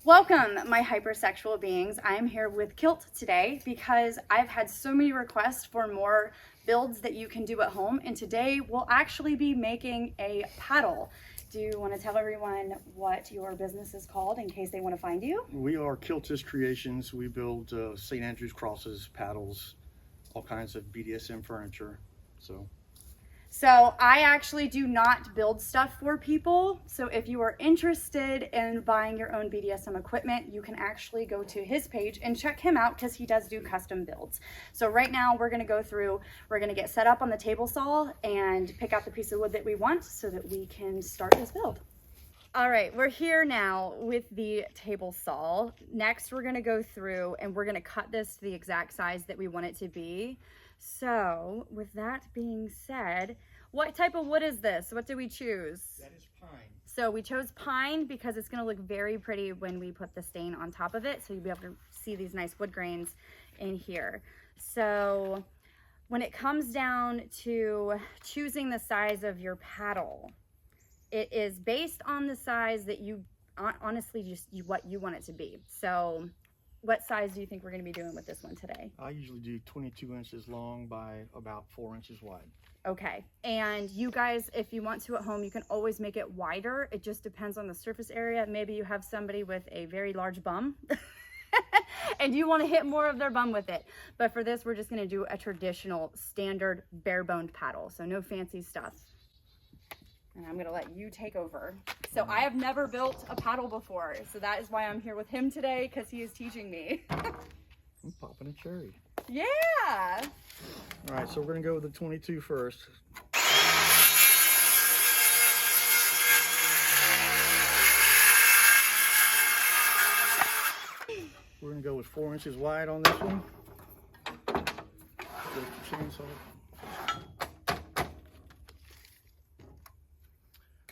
Welcome, my hypersexual beings. I am here with Kilt today because I've had so many requests for more builds that you can do at home, and today we'll actually be making a paddle. Do you want to tell everyone what your business is called in case they want to find you? We are Kilt-ish Creations. We build St. Andrew's crosses, paddles, all kinds of BDSM furniture. So I actually do not build stuff for people. So if you are interested in buying your own BDSM equipment, you can actually go to his page and check him out because he does do custom builds. So right now we're going to go through, we're going to get set up on the table saw and pick out the piece of wood that we want so that we can start this build. All right, we're here now with the table saw. Next, we're going to go through and we're going to cut this to the exact size that we want it to be. So with that being said, what type of wood is this? What did we choose? That is pine. So we chose pine because it's going to look very pretty when we put the stain on top of it. So you'll be able to see these nice wood grains in here. So when it comes down to choosing the size of your paddle, it is based on the size that you honestly what you want it to be. So what size do you think we're going to be doing with this one today? I usually do 22 inches long by about 4 inches wide. Okay, and you guys, if you want to at home, you can always make it wider. It just depends on the surface area. Maybe you have somebody with a very large bum and you want to hit more of their bum with it. But for this, we're just going to do a traditional standard bare-boned paddle. So no fancy stuff. And I'm going to let you take over. So I have never built a paddle before. So that is why I'm here with him today, because he is teaching me. I'm popping a cherry. Yeah. All right, so we're going to go with the 22 first. We're going to go with 4 inches wide on this one. Go with the chainsaw.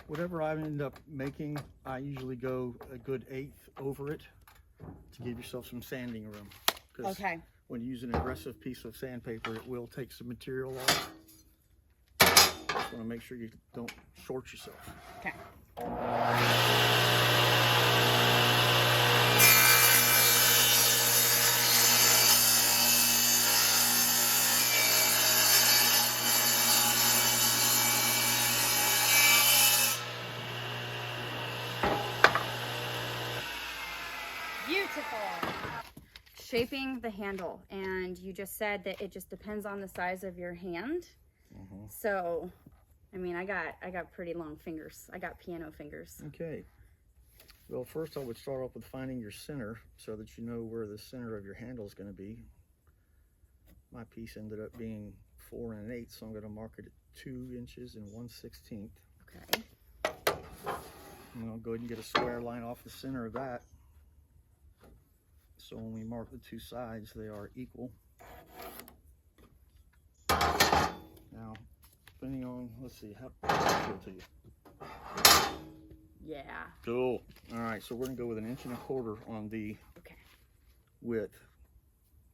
Whatever I end up making, I usually go a good 1/8 over it to give yourself some sanding room. Okay. When you use an aggressive piece of sandpaper, it will take some material off. Just want to make sure you don't short yourself. Okay. Beautiful. Shaping the handle, and you just said that it just depends on the size of your hand. So I mean, I got pretty long fingers. I got piano fingers. Okay, well, first I would start off with finding your center so that you know where the center of your handle is going to be. My piece ended up being 4 1/8, so I'm going to mark it at 2 inches and 1/16. Okay. And I'll go ahead and get a square line off the center of that. So when we mark the two sides, they are equal. Now, depending on, let's see, how does it feel to you? Yeah. Cool. All right, so we're gonna go with 1.25 inches on the width.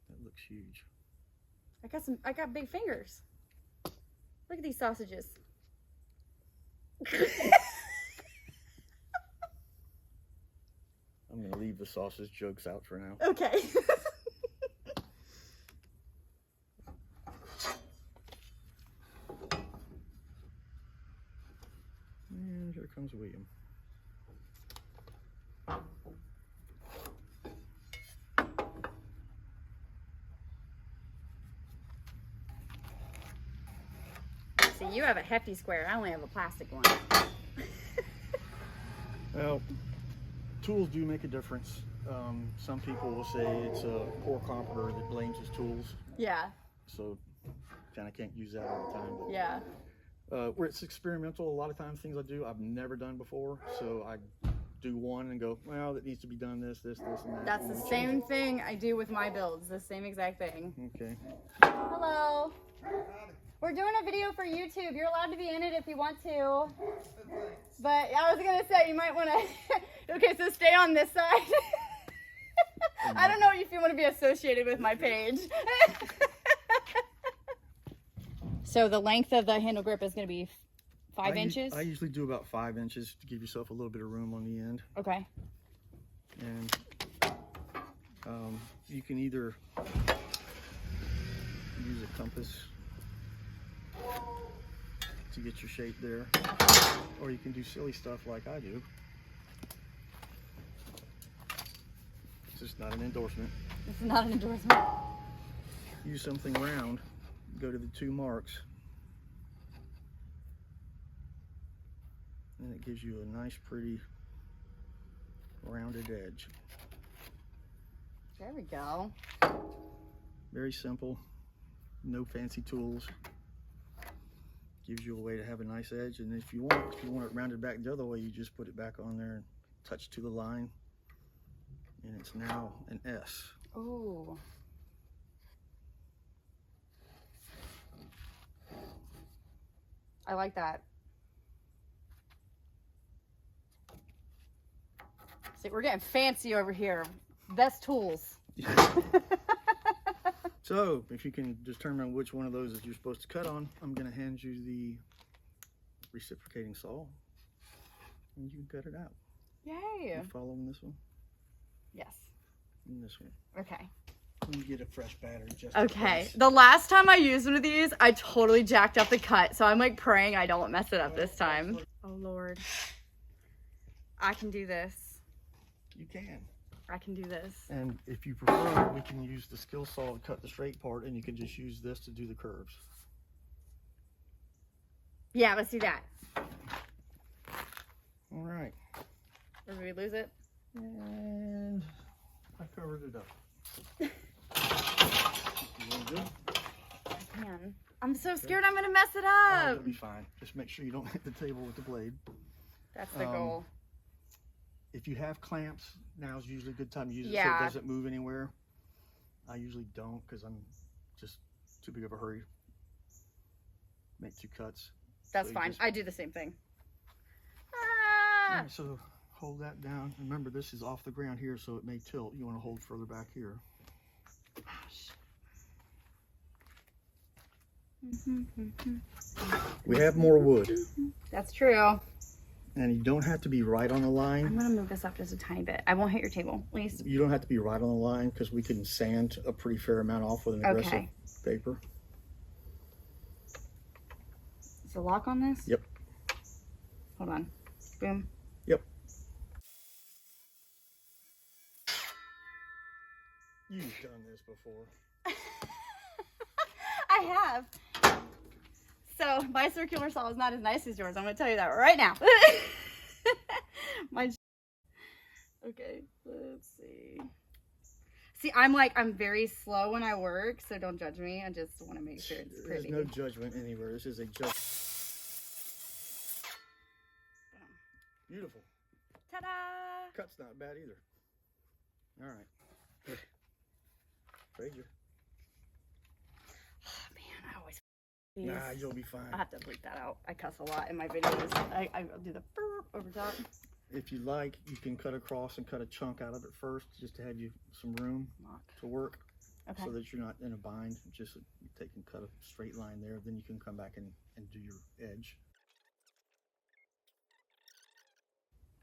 That looks huge. I got big fingers. Look at these sausages. I'm gonna leave the sausage jokes out for now. Okay. And here comes William. So you have a hefty square. I only have a plastic one. Well, tools do make a difference. Some people will say it's a poor carpenter that blames his tools. Yeah. So kind of can't use that all the time. But, Yeah. where it's experimental, a lot of times things I do I've never done before. So I do one and go, well, that needs to be done this, and that. That's the same thing I do with my builds. The same exact thing. Okay. Hello. We're doing a video for YouTube. You're allowed to be in it if you want to. But I was going to say, you might want to... Okay, so stay on this side. I don't know if you want to be associated with my page. So the length of the handle grip is going to be 5 inches? I usually do about 5 inches to give yourself a little bit of room on the end. Okay. And you can either use a compass to get your shape there, or you can do silly stuff like I do. It's just not an endorsement. It's not an endorsement. Use something round, go to the 2 marks, and it gives you a nice, pretty, rounded edge. There we go. Very simple, no fancy tools. Gives you a way to have a nice edge, and if you want it rounded back the other way, you just put it back on there and touch to the line, and it's now an S. Ooh. I like that. See, we're getting fancy over here. Best tools. So, if you can determine which one of those that you're supposed to cut on, I'm going to hand you the reciprocating saw, and you can cut it out. Yay. You following this one? Yes. And this one. Okay. You get a fresh battery just Okay. in case. The last time I used one of these, I totally jacked up the cut, so I'm like praying I don't mess it up this time. Oh, Lord. I can do this. You can. I can do this. And if you prefer, we can use the skill saw to cut the straight part, and you can just use this to do the curves. Yeah, let's do that. All right. Or did we lose it? And I covered it up. You want to do it? I can. I'm so scared I'm going to mess it It'll up. be fine. Just make sure you don't hit the table with the blade. That's the goal. If you have clamps, now's usually a good time to use it so Yeah. it doesn't move anywhere. I usually don't because I'm just too big of a hurry. Make 2 cuts. That's So you fine. just- I do the same thing. All Ah! right, so hold that down. Remember, this is off the ground here, so it may tilt. You want to hold further back here. Gosh. We have more wood, That's true. and you don't have to be right on the I'm line. going to move this up just a tiny bit. I won't hit your table, please. You don't have to be right on the line because we can sand a pretty fair amount off with an aggressive Okay. paper. Is the lock on this? Yep. Hold on. Boom. Yep. You've done this before. I have. So my circular saw is not as nice as yours. I'm going to tell you that right now. My. Okay, let's see. See, I'm very slow when I work, so don't judge me. I just want to make sure it's There's pretty. no judgment anywhere. This is a judgment. Beautiful. Ta-da! Cut's not bad either. All right. Here. Trade you. Oh, man, I always. Nah, you'll be fine. I have to bleep that out. I cuss a lot in my videos. I'll do the burp over top. If you like, you can cut across and cut a chunk out of it first, just to have you some room Lock. to work, Okay. so that you're not in a bind. Just take and cut a straight line there. Then you can come back and do your edge.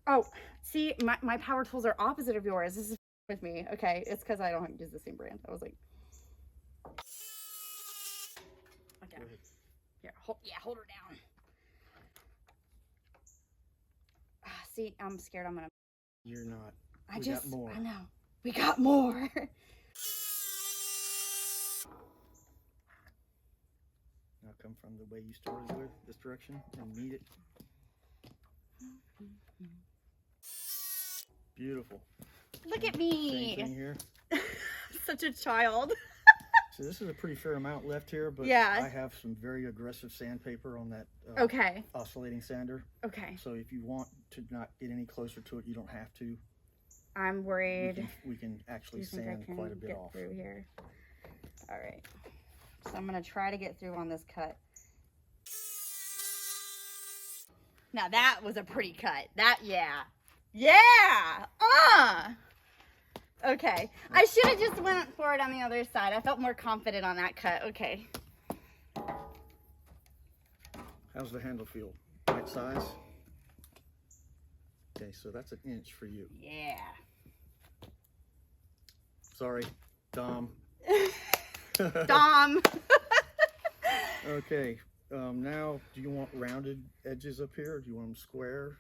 Oh, see, my power tools are opposite of yours. This is with me. Okay, it's because I don't use the same brand. I was like, okay, Go ahead. here, hold her down. Ah, see, I'm scared I'm gonna. You're not. I We just, got more. I know, we got more. Now come from the way you started with, this direction, and meet it. Beautiful. Look at Same me, thing here. such a child. So this is a pretty fair amount left here, but Yeah. I have some very aggressive sandpaper on that Okay, oscillating sander. okay. So if you want to not get any closer to it, you don't have to. I'm worried. We can actually Do you think I sand can quite a bit get off. through here? All right. So I'm gonna try to get through on this cut. Now that was a pretty cut. Yeah. Okay. I should have just went for it on the other side. I felt more confident on that cut. Okay. How's the handle feel? Right size? Okay, so that's an inch for you. Yeah. Sorry, Dom. Dom. Okay, now do you want rounded edges up here, or do you want them square?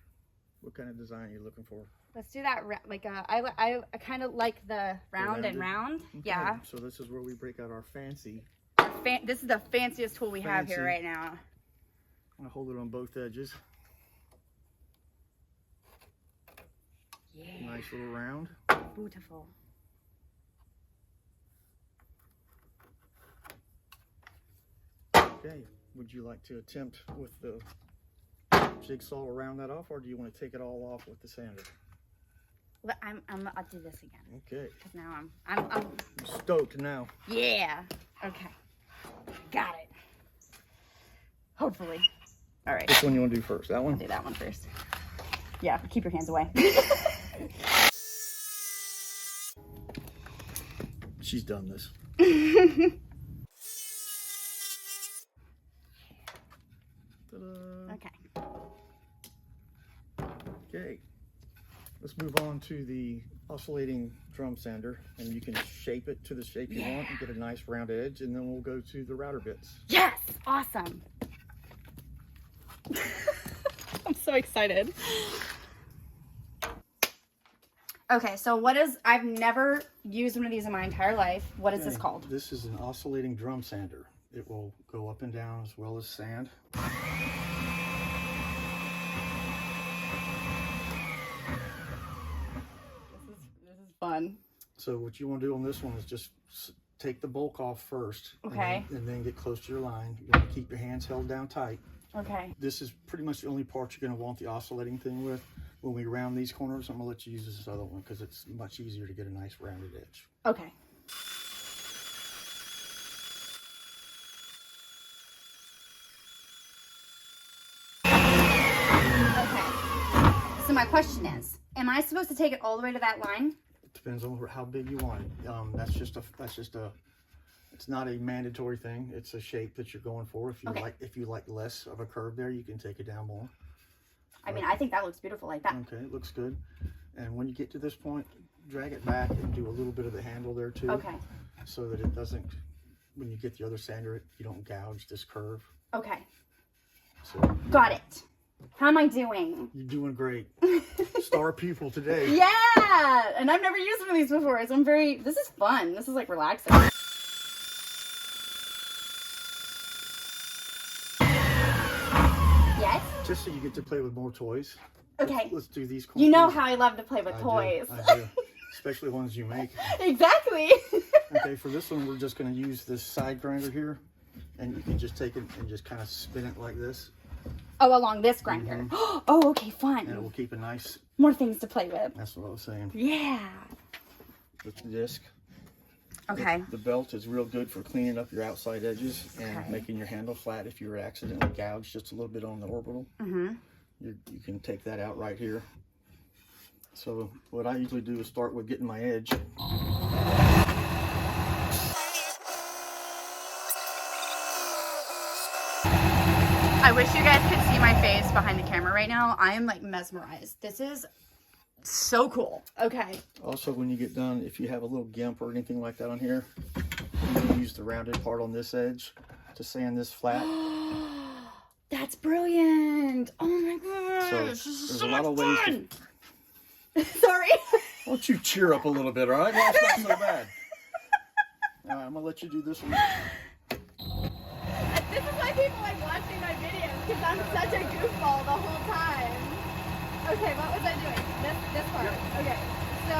What kind of design are you looking for? Let's do that. Like I kind of like the round and round. Okay. Yeah. So this is where we break out our fancy. This is the fanciest tool we have here right now. I'm gonna hold it on both edges. Yeah. Nice little round. Beautiful. Okay. Would you like to attempt with the jigsaw to round that off, or do you want to take it all off with the sander? Well, I'll do this again. Okay. Cause now I'm Stoked now. yeah. Okay. Got it. Hopefully. All right. Which one you want to do first? That one? I'll do that one first. Yeah. Keep your hands away. She's done this. Ta-da. Okay. Okay. Let's move on to the oscillating drum sander, and you can shape it to the shape you want and get a nice round edge, and then we'll go to the router bits. Yes. Awesome. I'm so excited. Okay, so I've never used one of these in my entire life. What is this called? This is an oscillating drum sander. It will go up and down as well as sand. This is fun. So what you want to do on this one is just take the bulk off first. Okay. And then get close to your line. You want to keep your hands held down tight. Okay. This is pretty much the only part you're going to want the oscillating thing with. When we round these corners, I'm going to let you use this other one because it's much easier to get a nice rounded edge. Okay. Okay. So my question is, am I supposed to take it all the way to that line? It depends on how big you want it. That's just a. It's not a mandatory thing. It's a shape that you're going for. If you like less of a curve there, you can take it down more. I mean, I think that looks beautiful like that. Okay, it looks good. And when you get to this point, drag it back and do a little bit of the handle there too. Okay. So that it doesn't, when you get the other sander, you don't gouge this curve. Okay. So got it. How am I doing? you're doing great. Star pupil today. Yeah! And I've never used one of these before, so this is fun. This is like relaxing. Yes? Just so you get to play with more toys. Okay. Let's do these. You know how I love to play with toys. I do. Especially ones you make. Exactly. Okay, for this one, we're just going to use this side grinder here. And you can just take it and just kind of spin it like this. Oh, along this grinder. Mm-hmm. Oh, okay, fun. And it will keep a nice... More things to play with. That's what I was saying. Yeah. With the disc. Okay. The belt is real good for cleaning up your outside edges and making your handle flat if you were accidentally gouged just a little bit on the orbital. Mm-hmm. You can take that out right here. So what I usually do is start with getting my edge. I wish you guys could see my face behind the camera right now. I am like mesmerized. This is so cool. Okay. Also, when you get done, if you have a little gimp or anything like that on here, you can use the rounded part on this edge to sand this flat. That's brilliant. Oh my gosh. So this is there's so a lot of much ways fun. Sorry. Why don't you cheer up a little bit, all right? Well, it's not so bad. All right, I'm going to let you do this one. This is why people like watching my videos, because I'm such a goofball the whole time. Okay, what was I doing? This part. Yep. Okay, so.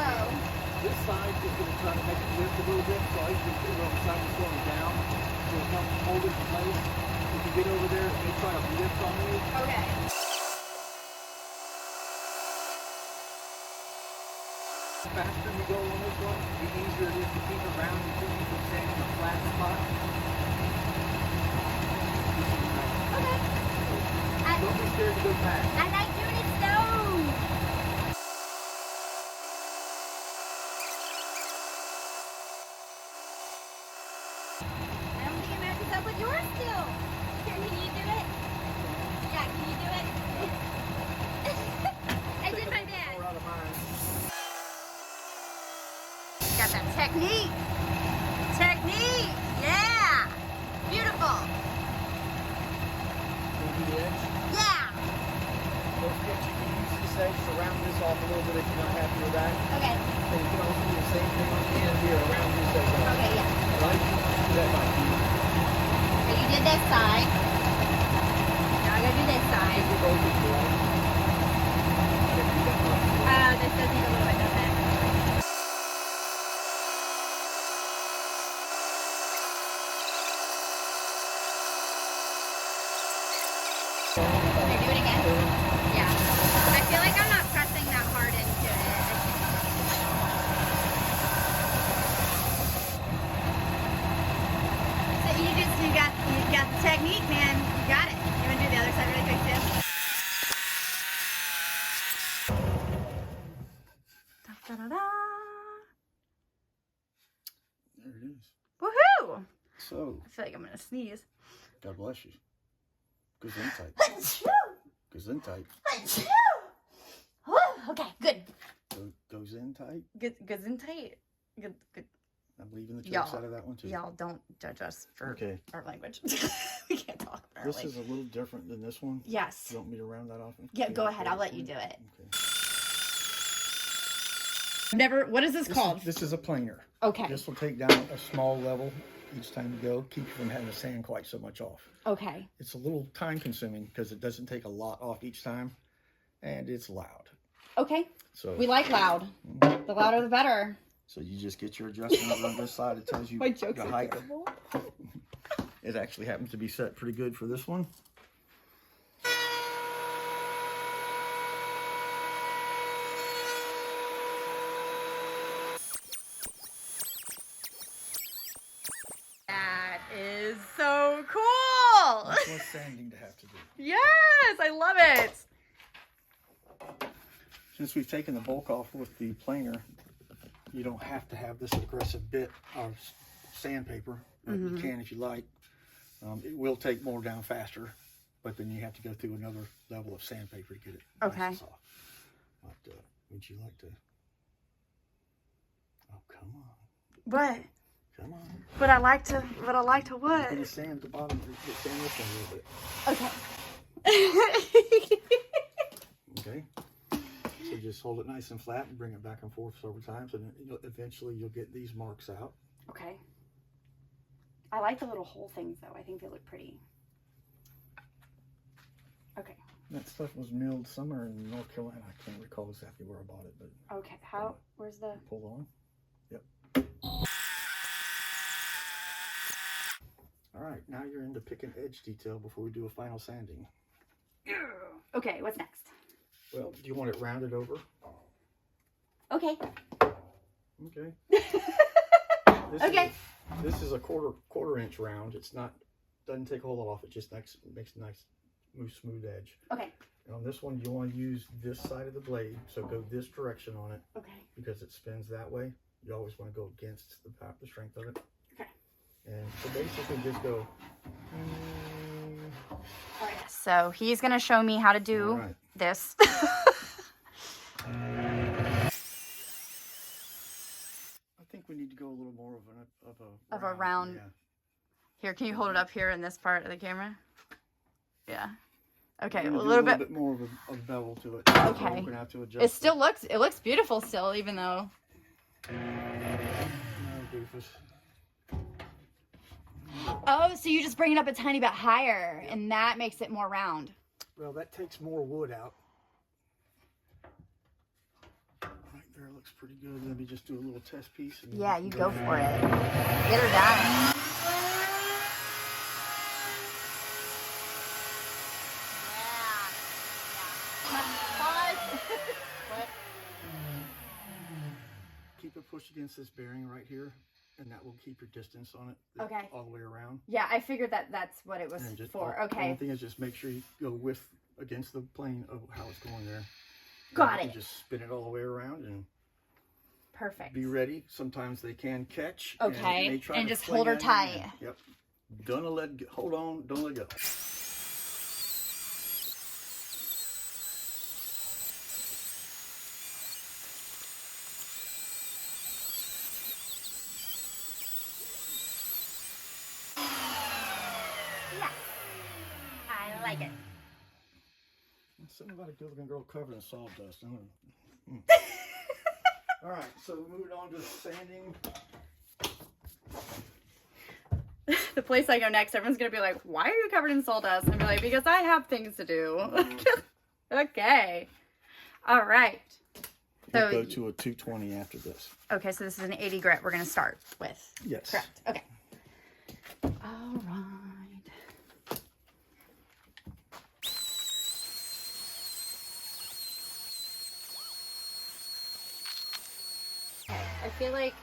This side is going to try to make it lift a little bit, so I usually put it on the side that's going down, so it's not holding in place. If you get over there, it may try to lift on you. Okay. The faster you go on this one, the easier it is to keep it round until you can stand in a flat spot. Okay. Don't be scared to go past. I like doing it slow. I don't think it matches up with yours still. Can you do it? Yeah, can you do it? I did my best. More out of mine. Got that tech Technique. Technique. Yeah. Beautiful. Gonna do the edge. Yeah. Don't forget you can use this edge to round this off a little bit if you're not happy with that. Okay. And you can also do the same thing on the end here, around this edge. Okay, yeah. Right? Do that by you. So you did this side. Now I gotta do this side. You're both equal, right? If you got one. This does need a little bit, doesn't it? Okay, do it again. Yeah. I feel like I'm not pressing that hard into it. So you got the technique, man. You got it. You wanna do the other side really quick too? Da, da, da, da. There it is. Woohoo! So, I feel like I'm gonna sneeze. God bless you. Gesundheit. Gesundheit. Okay, good. Goes in tight. Good and tight. Good. I'm leaving the jokes Y'all- out of that one too. Y'all don't judge us for Okay. our language. We can't talk about our This language. is a little different than this one. Yes. You want me to round that off? Yeah, go ahead. I'll let you do it. Okay. What is this called? This is a planer. Okay. This will take down a small level each time you go. Keep you from having to sand quite so much off. Okay. It's a little time consuming because it doesn't take a lot off each time, and it's loud. Okay. So We like loud. The louder the better. So you just get your adjustment on this side. It tells you My jokes the are height. terrible. It actually happens to be set pretty good for this one. That is so cool. Much less sanding to have to do. Yes, I love it. Since we've taken the bulk off with the planer, you don't have to have this aggressive bit of sandpaper. You can if you like. It will take more down faster, but then you have to go through another level of sandpaper to get it nice and soft. But would you like to? Oh, come on. What? Come on. But I like to what? I'm going to sand the bottom. Sand this one a little bit. Okay. Okay. So just hold it nice and flat and bring it back and forth several times, and eventually you'll get these marks out. Okay. I like the little hole things though. I think they look pretty. Okay. That stuff was milled somewhere in North Carolina. I can't recall exactly where I bought it, but Okay. Where's the? pull on. Yep. All right, now you're into picking edge detail before we do a final sanding. Okay. What's next? Well, do you want it rounded over? Okay. Okay. Okay. This is a quarter inch round. It's not, doesn't take a whole lot off. It just makes a nice smooth edge. Okay. And on this one, you want to use this side of the blade, so go this direction on it. Okay. Because it spins that way. You always want to go against the strength of it. Okay. And so basically just go. All right. So he's gonna show me how to do this. I think we need to go a little more Of a round. Yeah. Here, can you hold it up here in this part of the camera? Yeah. Okay, We're a gonna do little bit. more of a bevel to it. Okay. So we're gonna have to adjust It still looks beautiful still, even though. No, doofus. Oh, so you just bring it up a tiny bit higher, and that makes it more round. Well, that takes more wood out. Right there looks pretty good. Let me just do a little test piece. And Yeah, you go for it. Get her done. Keep it pushed against this bearing right here, and that will keep your distance on it. Okay. All the way around. Yeah, I figured that's what it was And just, for. The Okay. only thing is just make sure you go against the plane of how it's going there. Got and it. Just spin it all the way around and Perfect. be ready. Sometimes they can catch. Okay, And, they try and to just fling hold her on you. tight. Yep. Don't let go. Hold on. Don't let go. like it. Something about a good-looking girl covered in sawdust. All right, so moving on to sanding. The place I go next, everyone's gonna be like, "Why are you covered in sawdust?" And I'll be like, "Because I have things to do." Okay. All right. We'll go to a 220 after this. Okay, so this is an 80 grit we're gonna start with. Yes. Correct. Okay. All right. I feel like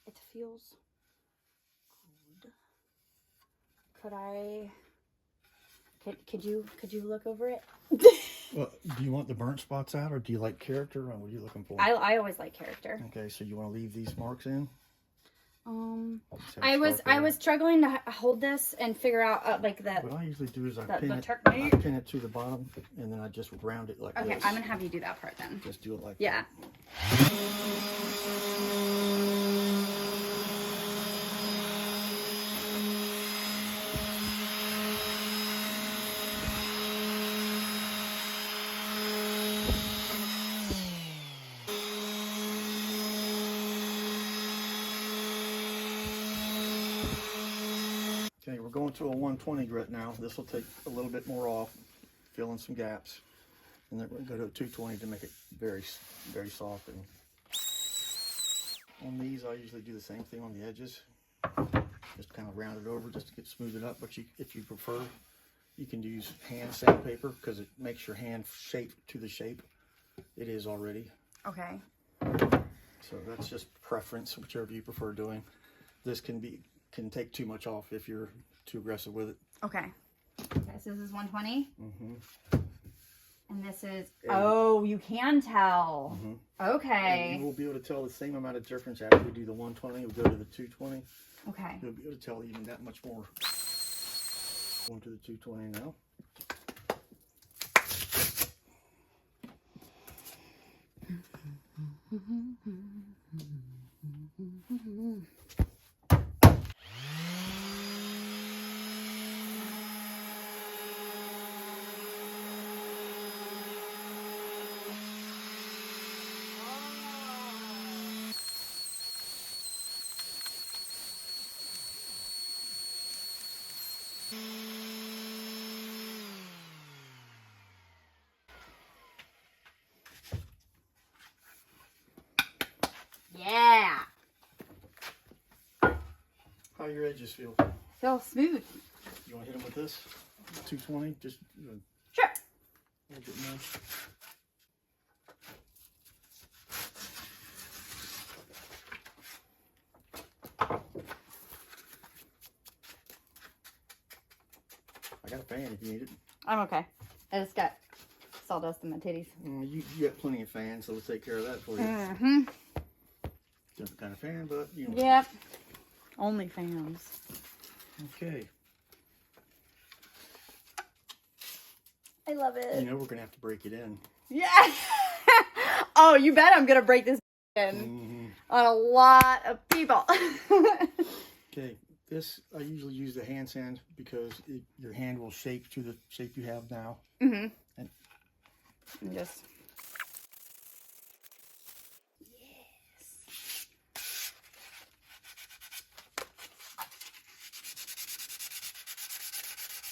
it feels good. Could you look over it? Well, do you want the burnt spots out, or do you like character, or what are you looking for? I always like character. Okay, so you want to leave these marks in? I was struggling to hold this and figure out like that. What I usually do is I technique. pin it to the bottom, and then I just round it like Okay, this. I'm gonna have you do that part then. Just do it like Yeah. Okay, we're going to a 120 grit now. This will take a little bit more off, fill in some gaps, and then we're going to go to a 220 to make it very, very soft. And on these, I usually do the same thing on the edges. Just kind of round it over just to get smoothed up. But if you prefer, you can use hand sandpaper because it makes your hand shape to the shape it is already. Okay. So that's just preference, whichever you prefer doing. This can take too much off if you're too aggressive with it. Okay. Okay, so this is 120. Mm-hmm. And this is, oh, you can tell. Mm-hmm. Okay. And you will be able to tell the same amount of difference after we do the 120. We'll go to the 220. Okay. You'll be able to tell even that much more. Going to the 220 now. Yeah. How your edges feel? Feel smooth. You want to hit them with this? 220? Just Sure. a little bit more. I got a fan if you need it. I'm okay. I just got sawdust in my titties. You got plenty of fans, so we'll take care of that for you. Mm-hmm. Different kind of fan, but you know. Yep. Only fans. Okay. I love it. You know we're gonna have to break it in. Yeah. Oh, you bet I'm gonna break this in on a lot of people. Okay, this I usually use the hand sand because your hand will shape to the shape you have now. Mm-hmm. And just.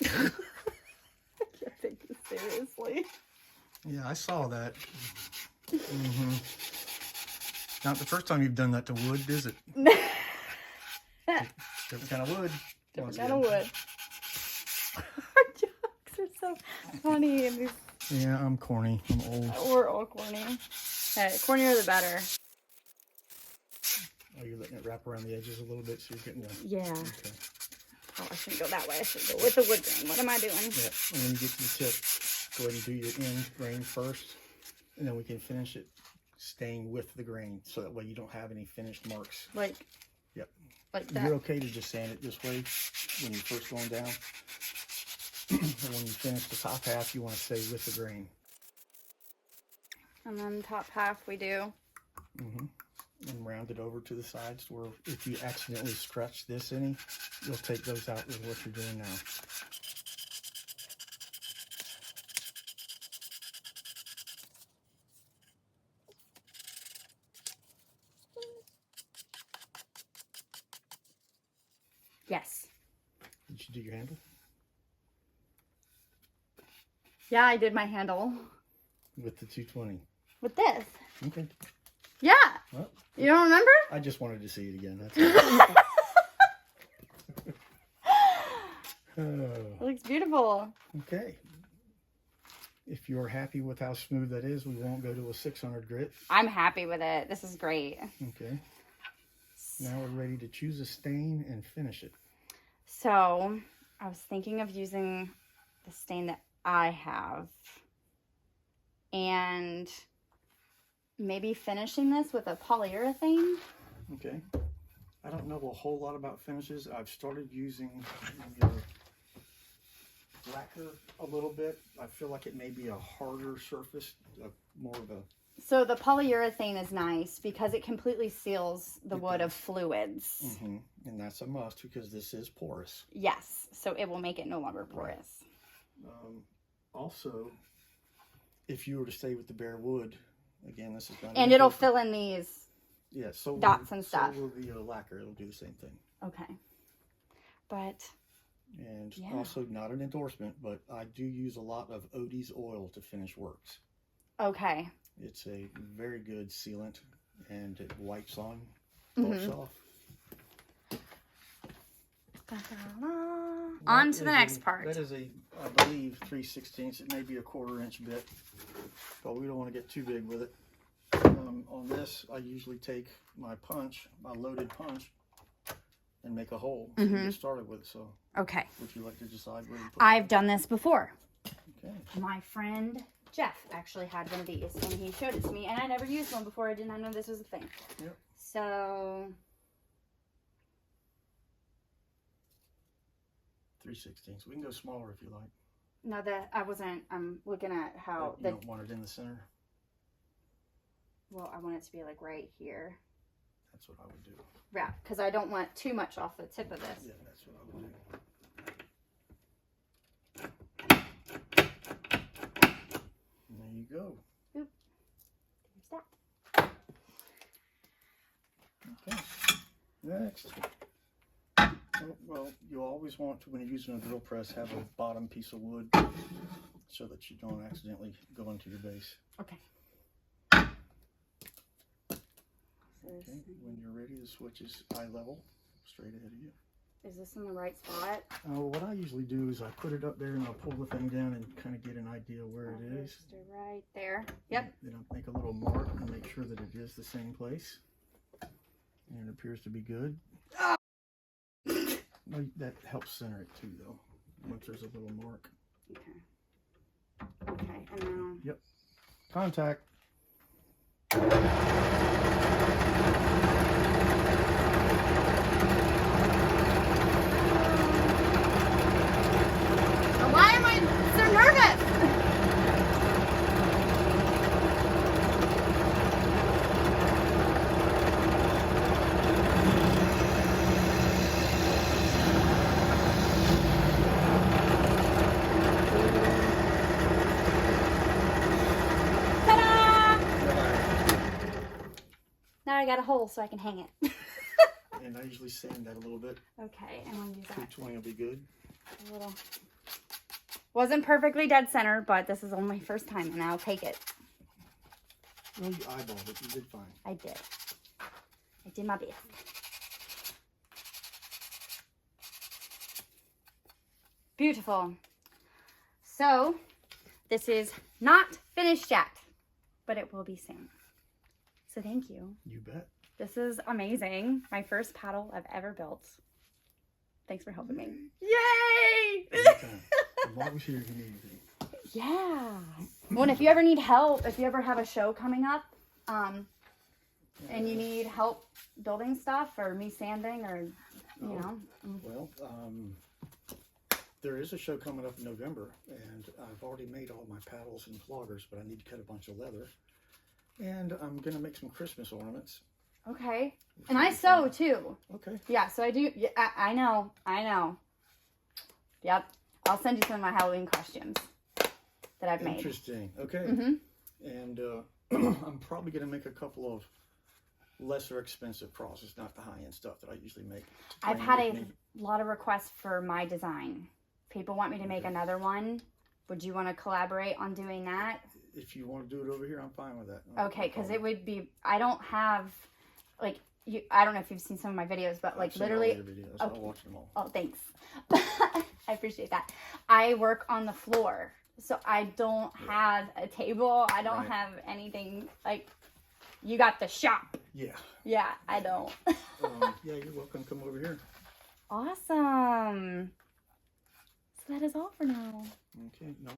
I can't take this seriously. yeah, I saw that. Not the first time you've done that to wood, is it? Different kind of wood. Different kind of wood. Our jokes are so funny. And these, Yeah, I'm corny. I'm old. we're all corny. Hey, cornier the better. Oh, you're letting it wrap around the edges a little bit so you're getting the... Yeah. Okay. Oh, I shouldn't go that way. I should go with the wood grain. What am I doing? Yeah, and when you get to the tip, go ahead and do your end grain first, and then we can finish it staying with the grain, so that way you don't have any finished marks. Like, Yep. like that. You're okay to just sand it this way when you're first going down. And when you finish the top half, you want to stay with the grain. And then top half we do. and round it over to the sides where if you accidentally scratch this any, you'll take those out with what you're doing now. Yes. Did you do your handle? Yeah, I did my handle. With the 220. With this. Okay. Yeah. Well, You don't remember? I just wanted to see it again. That's all. It looks beautiful. Okay. If you're happy with how smooth that is, we won't go to a 600 grit. I'm happy with it. This is great. Okay. Now we're ready to choose a stain and finish it. So, I was thinking of using the stain that I have. And maybe finishing this with a polyurethane. Okay. I don't know a whole lot about finishes. I've started using the lacquer a little bit. I feel like it may be a harder surface, more of a... So the polyurethane is nice because it completely seals the wood of fluids. Mm-hmm. And that's a must because this is porous. Yes, so it will make it no longer porous. Also, if you were to stay with the bare wood, again, this is going to... And it'll fill in these dots and stuff. So will the lacquer. It'll do the same thing. Okay. But... And also, not an endorsement, but I do use a lot of Odie's oil to finish works. Okay. It's a very good sealant, and it wipes on, wipes off. On to the next part. That is a, I believe, 3/16. It may be a 1/4 inch bit, but we don't want to get too big with it. On this, I usually take my punch, my loaded punch, and make a hole to get started with. So, okay. Would you like to decide where you put I've done this before. Okay. My friend Jeff actually had one of these, and he showed it to me, and I never used one before. I did not know this was a thing. Yep. So 3/16. We can go smaller if you like. no, that I wasn't. I'm looking at how You don't want it in the center. Well, I want it to be like right here. That's what I would do. Yeah, because I don't want too much off the tip of this. Yeah, that's what I would do. And there you go. Oop. There's that. Okay. Next. Well, you always want to, when you're using a drill press, have a bottom piece of wood so that you don't accidentally go into your base. Okay. Okay. When you're ready, the switch is eye level, straight ahead of you. Is this in the right spot? What I usually do is I put it up there and I'll pull the thing down and kind of get an idea where it is. Right there. Yep. Then I'll make a little mark and make sure that it is the same place. And it appears to be good. Well, that helps center it too, though, once there's a little mark. Okay. Okay, and now... Yep. Contact. Why am I so nervous? Ta-da! Now I got a hole so I can hang it. And I usually sand that a little bit. Okay, and I'll use that. 220 will be good. A little. Wasn't perfectly dead center, but this is only my first time, and I'll take it. Well, you eyeballed it. You did fine. I did. I did my best. Beautiful. So, this is not finished yet, but it will be soon. So thank you. You bet. This is amazing. My first paddle I've ever built. Thanks for helping me. Yay! Anytime. I'm always here if you need anything. Yeah. Well, and if you ever need help, if you ever have a show coming up, and you need help building stuff or me sanding or, you know. Well, there is a show coming up in November, and I've already made all my paddles and floggers, but I need to cut a bunch of leather. And I'm going to make some Christmas ornaments. Okay. And I sew too. Okay. Yeah, so I do. Yeah, I know. Yep. I'll send you some of my Halloween costumes that I've made. Interesting. Okay. Mm-hmm. And I'm probably going to make a couple of lesser expensive crosses, not the high-end stuff that I usually make. I've had a lot of requests for my design. People want me to make another one. Would you want to collaborate on doing that? If you want to do it over here, I'm fine with that. Okay, because it would be, I don't have, like, I don't know if you've seen some of my videos, but like literally. I've seen all your videos. I'll watch them all. Oh, thanks. I appreciate that. I work on the floor, so I don't have a table. I don't have anything, like, you got the shop. Yeah. Yeah, I don't. Yeah, you're welcome. Come over here. Awesome. So that is all for now. Okay. No.